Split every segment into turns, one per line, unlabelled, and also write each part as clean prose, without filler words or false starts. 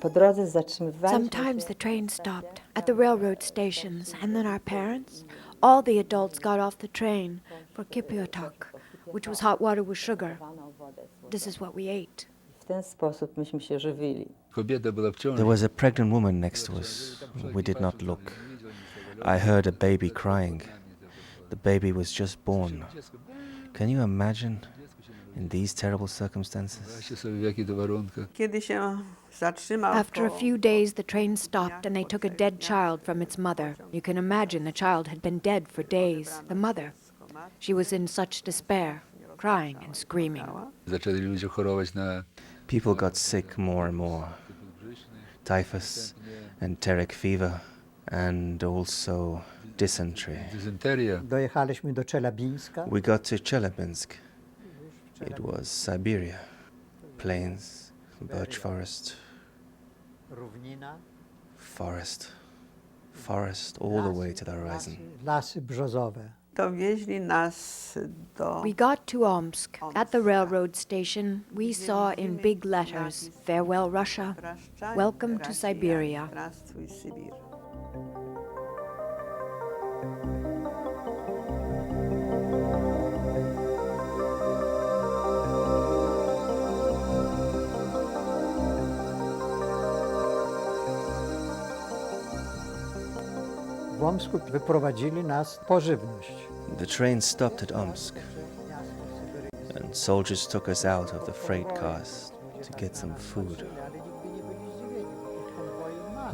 Sometimes the train stopped at the railroad stations, and then our parents, all the adults got off the train for kipiotok, which was hot water with sugar. This is what we ate.
There was a pregnant woman next to us. We did not look. I heard a baby crying. The baby was just born. Can you imagine in these terrible circumstances?
After a few days, the train stopped and they took a dead child from its mother. You can imagine the child had been dead for days. The mother, she was in such despair, crying and screaming.
People got sick more and more. Typhus, enteric fever, and also dysentery. We got to Chelyabinsk. It was Siberia. Plains, birch forest, forest all the way to the horizon.
We got to Omsk. At the railroad station, we saw in big letters, "Farewell Russia, welcome to Siberia."
The train stopped at Omsk, and soldiers took us out of the freight cars to get some food.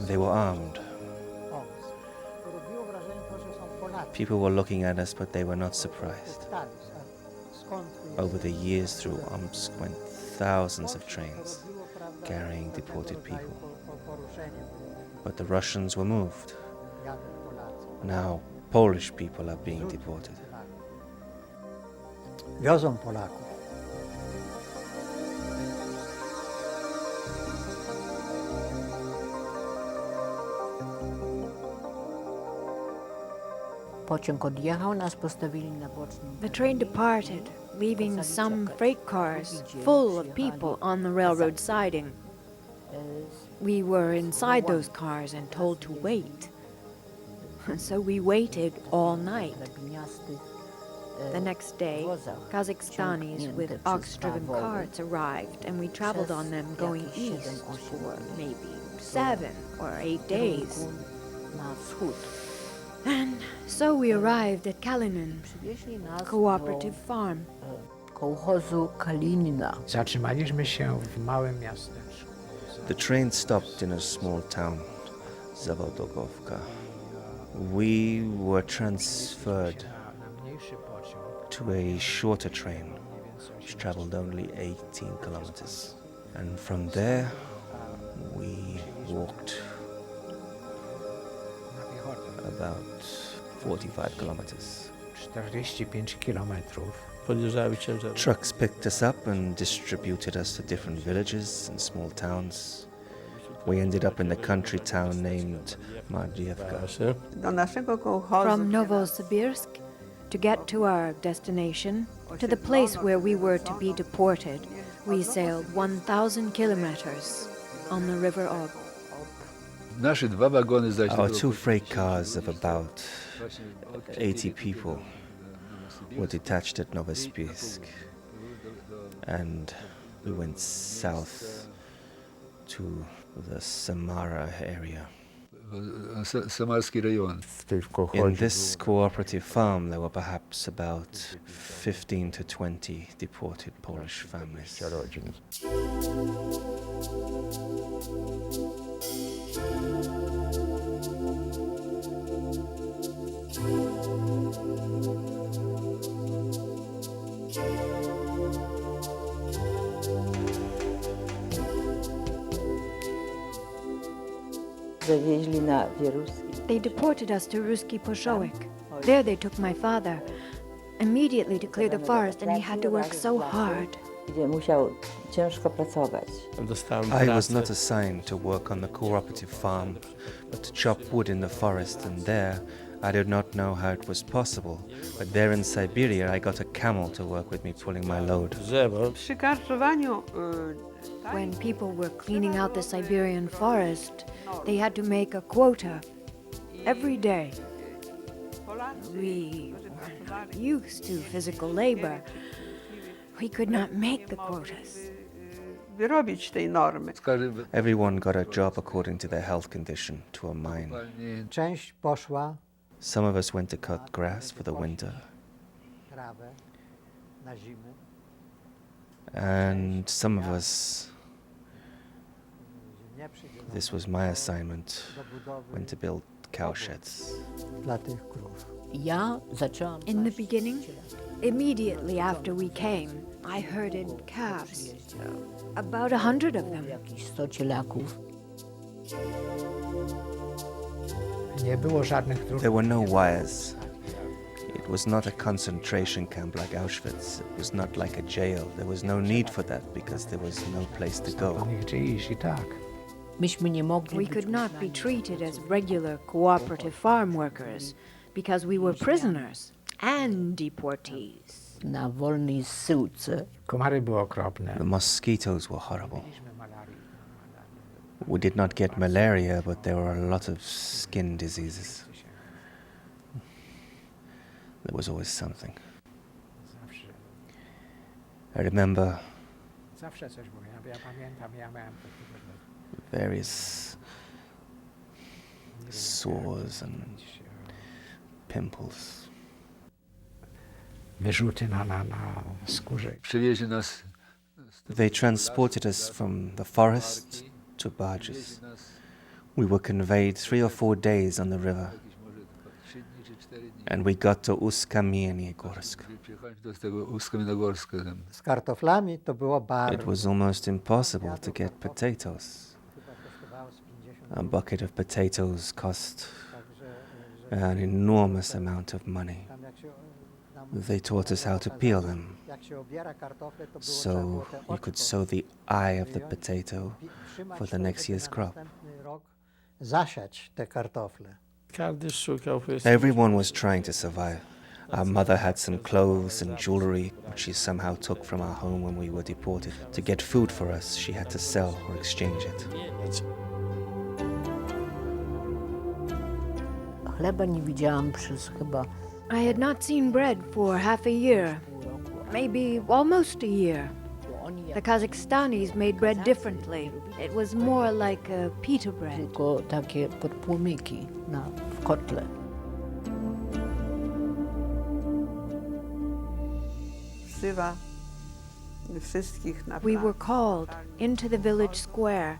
They were armed. People were looking at us, but they were not surprised. Over the years through Omsk went thousands of trains carrying deported people. But the Russians were moved. Now Polish people are being deported.
Wiozą Polaków.
The train departed, leaving some freight cars full of people on the railroad siding. We were inside those cars and told to wait. So we waited all night. The next day, Kazakhstanis with ox-driven carts arrived, and we traveled on them going east for maybe 7 or 8 days. And so we arrived at Kalinin, cooperative farm.
Zatrzymaliśmy się w małym miasteczku.
The train stopped in a small town, Zawodogowka. We were transferred to a shorter train, which traveled only 18 kilometers. And from there, we walked about 45 kilometers.
45 kilometrów.
Trucks picked us up and distributed us to different villages and small towns. We ended up in the country town named Mardievka.
From Novosibirsk, to get to our destination, to the place where we were to be deported, we sailed 1,000 kilometers on the river Ob.
Our 2 freight cars of about 80 people were detached at Novosibirsk, and we went south to the Samara area. In this cooperative farm, there were perhaps about 15 to 20 deported Polish families.
They deported us to Ruski Poshoek. There they took my father, immediately to clear the forest, and he had to work so hard.
I was not assigned to work on the cooperative farm, but to chop wood in the forest, and there I did not know how it was possible. But there in Siberia I got a camel to work with me pulling my load.
When people were cleaning out the Siberian forest, they had to make a quota every day. We were not used to physical labor. We could not make the quotas.
Wyrobić tej normy.
Everyone got a job according to their health condition, to a mine.
Część poszła
Some of us went to cut grass for the winter,
trawę na zimę.
and some of us,
Ziemia przydzielona
this was my assignment,
do budowy
went to build cow sheds.
dla tych krów.
Ja zaczęłam
In the beginning, immediately after we came, I herded calves. About 100 of them.
jakieś 100 cielaków.
Nie było żadnych dróg.
There were no wires. It was not a concentration camp like Auschwitz. It was not like a jail. There was no need for that because there was no place to go.
Nigdzie iść i tak.
Myśmy nie mogli
We
być
could not be
uznani.
treated as regular cooperative farm workers because we were prisoners and deportees.
Na wolnej zsyłce.
Komary były okropne.
The mosquitoes were horrible.
Mieliśmy malarię.
We did not get malaria, but there were a lot of skin diseases. There was always something.
Zawsze.
I remember
Zawsze coś było. Ja pamiętam, ja miałem
various sores and pimples.
wyrzuty na skórze.
Przywieźli nas.
They transported us from the forest to barges. We were conveyed 3 or 4 days on the river, and we got to Uskamienigorsk.
Przyjechaliśmy do tego Uskamienogorska.
Z kartoflami to było
It
bardzo.
was almost impossible to get potatoes.
Chyba kosztowało z 50
A bucket of potatoes cost
także,
an enormous amount of money.
tam jak się nam
They taught us how to peel them,
jak się obiera kartofle, to było trzeba
so
było te
you
oczko
could sow the eye of the
wyjąć,
potato
trzymać
for the
tu,
next
żeby
year's
na
crop.
następny rok zasiać te kartofle.
Everyone was trying to survive. Our mother had some clothes and jewelry, which she somehow took from our home when we were deported. To get food for us, she had to sell or exchange it.
Chleba nie widziałam przez chyba
I had not seen bread for half a year, maybe almost a year. The Kazakhstanis made bread differently. It was more like a pita bread.
tylko takie podpłomyki w kotle.
Wzywa wszystkich na
We were
plan.
called into the village square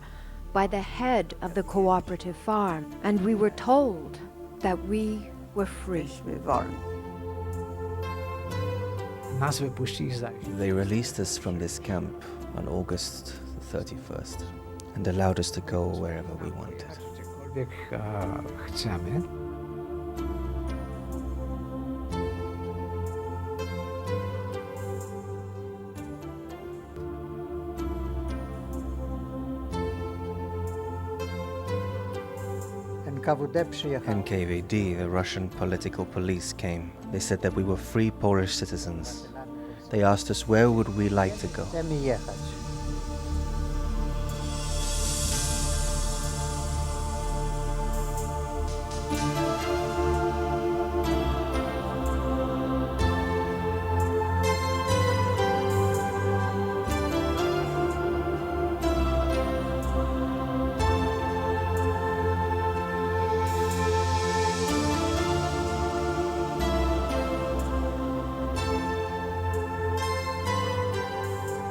by the head of the cooperative farm, and we were told that we were free.
Byliśmy wolni.
Nas wypuścili za
They released us from this camp on August the 31st and allowed us to go wherever we wanted.
gdziekolwiek chcemy.
NKWD przyjechał.
NKVD, the Russian political police, came. They said that we were free Polish citizens. They asked us where would we like to go.
Chcemy jechać.